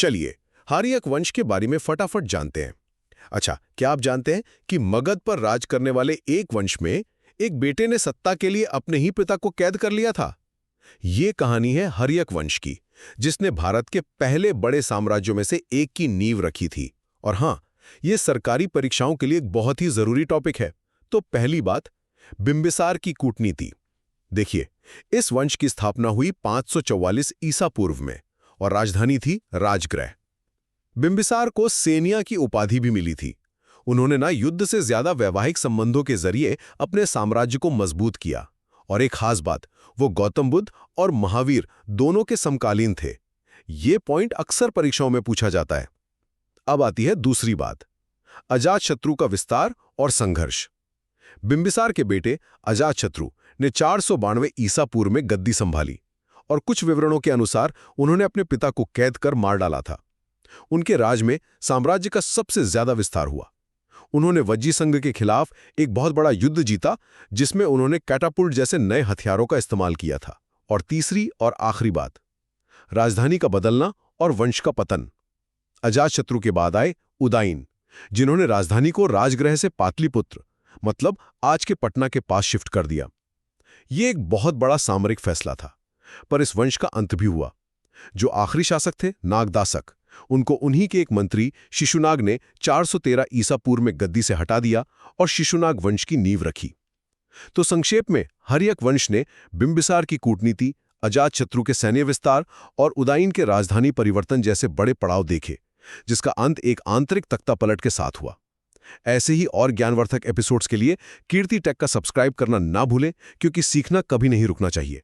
चलिए हार्यक वंश के बारे में फटाफट जानते हैं। अच्छा, क्या आप जानते हैं कि मगध पर राज करने वाले एक वंश में एक बेटे ने सत्ता के लिए अपने ही पिता को कैद कर लिया था। ये कहानी है हर्यक वंश की, जिसने भारत के पहले बड़े साम्राज्यों में से एक की नींव रखी थी। और हाँ, ये सरकारी परीक्षाओं के लिए एक बहुत ही जरूरी टॉपिक है। तो पहली बात, बिंबिसार की कूटनीति। देखिए, इस वंश की स्थापना हुई 544 ईसा पूर्व में और राजधानी थी राजगृह। बिंबिसार को सेनिया की उपाधि भी मिली थी। उन्होंने ना युद्ध से ज्यादा वैवाहिक संबंधों के जरिए अपने साम्राज्य को मजबूत किया। और एक खास बात, वो गौतम बुद्ध और महावीर दोनों के समकालीन थे। ये पॉइंट अक्सर परीक्षाओं में पूछा जाता है। अब आती है दूसरी बात, अजातशत्रु का विस्तार और संघर्ष। बिंबिसार के बेटे अजातशत्रु ने 492 ईसा पूर्व में गद्दी संभाली और कुछ विवरणों के अनुसार उन्होंने अपने पिता को कैद कर मार डाला था। उनके राज में साम्राज्य का सबसे ज्यादा विस्तार हुआ। उन्होंने वज्जी संघ के खिलाफ एक बहुत बड़ा युद्ध जीता, जिसमें उन्होंने कैटापुल्ट जैसे नए हथियारों का इस्तेमाल किया था। और तीसरी और आखिरी बात, राजधानी का बदलना और वंश का पतन। अजातशत्रु के बाद आए उदाइन, जिन्होंने राजधानी को राजगृह से पाटलिपुत्र, मतलब आज के पटना के पास शिफ्ट कर दिया। ये एक बहुत बड़ा सामरिक फैसला था, पर इस वंश का अंत भी हुआ। जो आखिरी शासक थे, नागदासक, उनको उन्हीं के एक मंत्री शिशुनाग ने 413 ईसा पूर्व में गद्दी से हटा दिया और शिशुनाग वंश की नींव रखी। तो संक्षेप में, हर्यक वंश ने बिंबिसार की कूटनीति, अजातशत्रु के सैन्य विस्तार और उदाइन के राजधानी परिवर्तन जैसे बड़े पड़ाव देखे, जिसका अंत एक आंतरिक तख्तापलट के साथ हुआ। ऐसे ही और ज्ञानवर्धक एपिसोड्स के लिए कीर्ति टेक का सब्सक्राइब करना ना भूलें, क्योंकि सीखना कभी नहीं रुकना चाहिए।